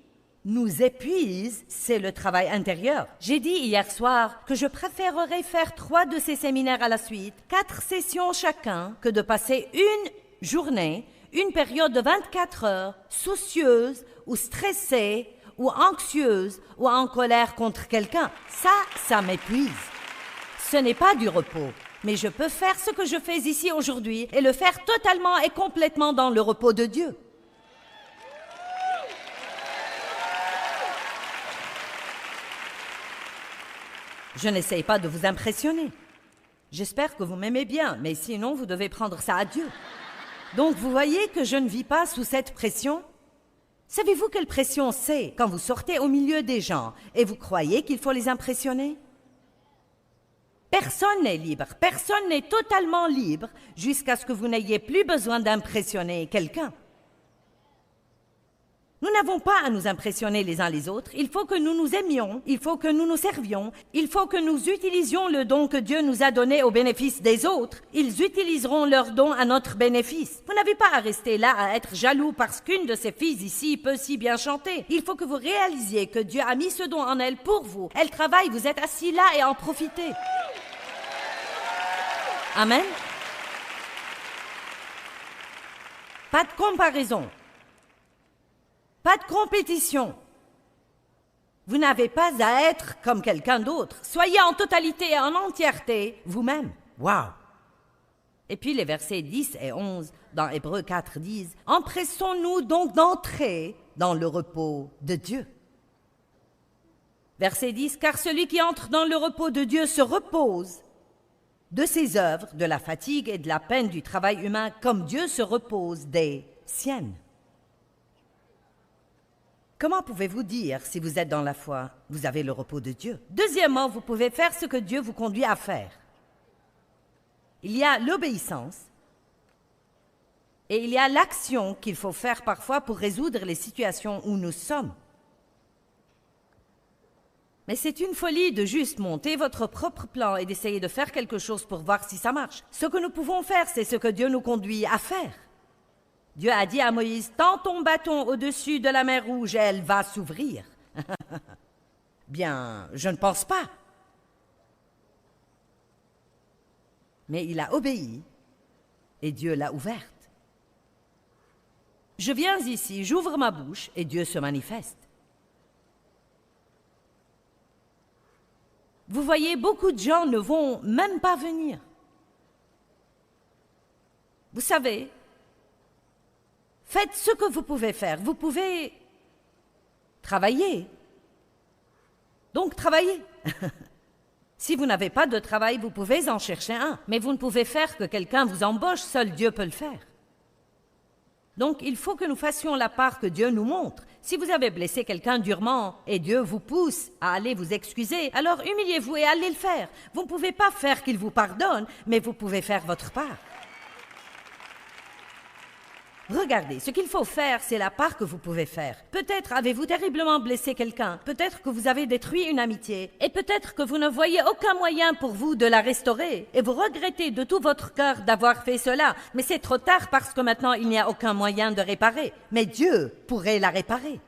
nous épuise, c'est le travail intérieur. J'ai dit hier soir que je préférerais faire 3 de ces séminaires à la suite, 4 sessions chacun, que de passer une journée, une période de 24 heures, soucieuse ou stressée ou anxieuse ou en colère contre quelqu'un. Ça m'épuise. Ce n'est pas du repos, mais je peux faire ce que je fais ici aujourd'hui et le faire totalement et complètement dans le repos de Dieu. Je n'essaye pas de vous impressionner. J'espère que vous m'aimez bien, mais sinon vous devez prendre ça à Dieu. Donc vous voyez que je ne vis pas sous cette pression? Savez-vous quelle pression c'est quand vous sortez au milieu des gens et vous croyez qu'il faut les impressionner? Personne n'est libre, personne n'est totalement libre jusqu'à ce que vous n'ayez plus besoin d'impressionner quelqu'un. Nous n'avons pas à nous impressionner les uns les autres. Il faut que nous nous aimions, il faut que nous nous servions, il faut que nous utilisions le don que Dieu nous a donné au bénéfice des autres. Ils utiliseront leur don à notre bénéfice. Vous n'avez pas à rester là à être jaloux parce qu'une de ces filles ici peut si bien chanter. Il faut que vous réalisiez que Dieu a mis ce don en elle pour vous. Elle travaille, vous êtes assis là et en profitez. Amen. Pas de comparaison. Pas de compétition. Vous n'avez pas à être comme quelqu'un d'autre. Soyez en totalité et en entièreté vous-même. Wow! Et puis les versets 10 et 11 dans Hébreux 4 disent « Empressons-nous donc d'entrer dans le repos de Dieu. » Verset 10 « Car celui qui entre dans le repos de Dieu se repose de ses œuvres, de la fatigue et de la peine du travail humain, comme Dieu se repose des siennes. » Comment pouvez-vous dire, si vous êtes dans la foi, vous avez le repos de Dieu? Deuxièmement, vous pouvez faire ce que Dieu vous conduit à faire. Il y a l'obéissance et il y a l'action qu'il faut faire parfois pour résoudre les situations où nous sommes. Mais c'est une folie de juste monter votre propre plan et d'essayer de faire quelque chose pour voir si ça marche. Ce que nous pouvons faire, c'est ce que Dieu nous conduit à faire. Dieu a dit à Moïse, « Tends ton bâton au-dessus de la mer Rouge et elle va s'ouvrir. » Bien, je ne pense pas. Mais il a obéi et Dieu l'a ouverte. Je viens ici, j'ouvre ma bouche et Dieu se manifeste. Vous voyez, beaucoup de gens ne vont même pas venir. Vous savez, faites ce que vous pouvez faire. Vous pouvez travailler. Donc, travaillez. Si vous n'avez pas de travail, vous pouvez en chercher un. Mais vous ne pouvez faire que quelqu'un vous embauche. Seul Dieu peut le faire. Donc, il faut que nous fassions la part que Dieu nous montre. Si vous avez blessé quelqu'un durement et Dieu vous pousse à aller vous excuser, alors humiliez-vous et allez le faire. Vous ne pouvez pas faire qu'il vous pardonne, mais vous pouvez faire votre part. Regardez, ce qu'il faut faire, c'est la part que vous pouvez faire. Peut-être avez-vous terriblement blessé quelqu'un, peut-être que vous avez détruit une amitié, et peut-être que vous ne voyez aucun moyen pour vous de la restaurer, et vous regrettez de tout votre cœur d'avoir fait cela, mais c'est trop tard parce que maintenant il n'y a aucun moyen de réparer. Mais Dieu pourrait la réparer.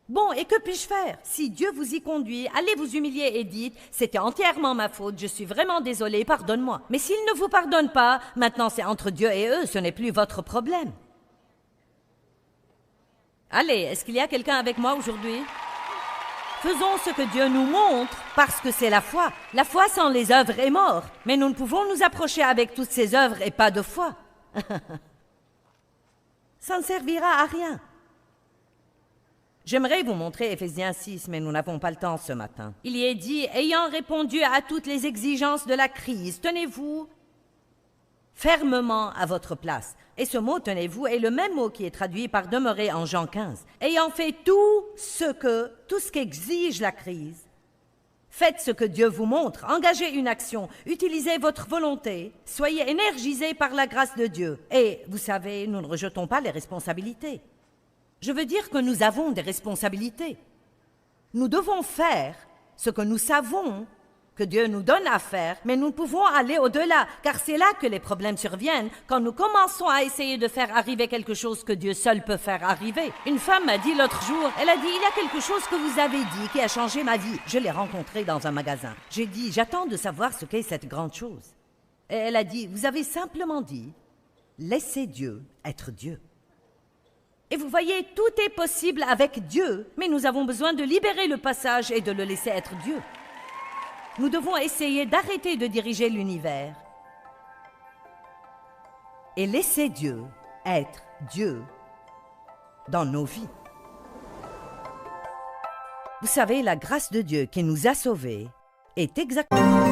Bon, et que puis-je faire? Si Dieu vous y conduit, allez vous humilier et dites « C'était entièrement ma faute, je suis vraiment désolé, pardonne-moi. » Mais s'il ne vous pardonne pas, maintenant c'est entre Dieu et eux, ce n'est plus votre problème. Allez, est-ce qu'il y a quelqu'un avec moi aujourd'hui? Faisons ce que Dieu nous montre, parce que c'est la foi. La foi sans les œuvres est morte, mais nous ne pouvons nous approcher avec toutes ces œuvres et pas de foi. Ça ne servira à rien. J'aimerais vous montrer Éphésiens 6, mais nous n'avons pas le temps ce matin. Il y est dit, ayant répondu à toutes les exigences de la crise, tenez-vous fermement à votre place. Et ce mot, tenez-vous, est le même mot qui est traduit par demeurer en Jean 15. Ayant fait tout ce qu'exige la crise, Faites ce que Dieu vous montre, engagez une action, utilisez votre volonté, soyez énergisés par la grâce de Dieu. Et, vous savez, nous ne rejetons pas les responsabilités. Je veux dire que nous avons des responsabilités. Nous devons faire ce que nous savons que Dieu nous donne à faire, mais nous pouvons aller au-delà, car c'est là que les problèmes surviennent, quand nous commençons à essayer de faire arriver quelque chose que Dieu seul peut faire arriver. Une femme m'a dit l'autre jour, elle a dit « Il y a quelque chose que vous avez dit qui a changé ma vie. » Je l'ai rencontrée dans un magasin. J'ai dit « J'attends de savoir ce qu'est cette grande chose. » Et elle a dit « Vous avez simplement dit « Laissez Dieu être Dieu. » Et vous voyez, tout est possible avec Dieu, mais nous avons besoin de libérer le passage et de le laisser être Dieu. Nous devons essayer d'arrêter de diriger l'univers et laisser Dieu être Dieu dans nos vies. Vous savez, la grâce de Dieu qui nous a sauvés est exactement...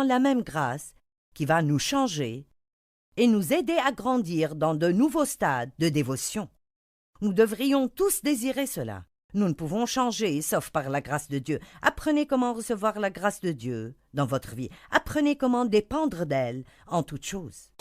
la même grâce qui va nous changer et nous aider à grandir dans de nouveaux stades de dévotion. Nous devrions tous désirer cela. Nous ne pouvons changer sauf par la grâce de Dieu. Apprenez comment recevoir la grâce de Dieu dans votre vie. Apprenez comment dépendre d'elle en toutes choses.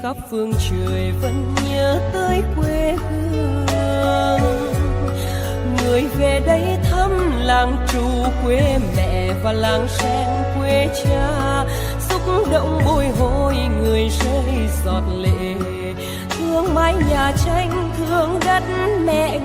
khắp phương trời vẫn nhớ tới quê hương. Người về đây thăm làng trù quê mẹ và làng sen quê cha, xúc động bồi hồi người rơi giọt lệ. Thương mái nhà tranh, thương đất mẹ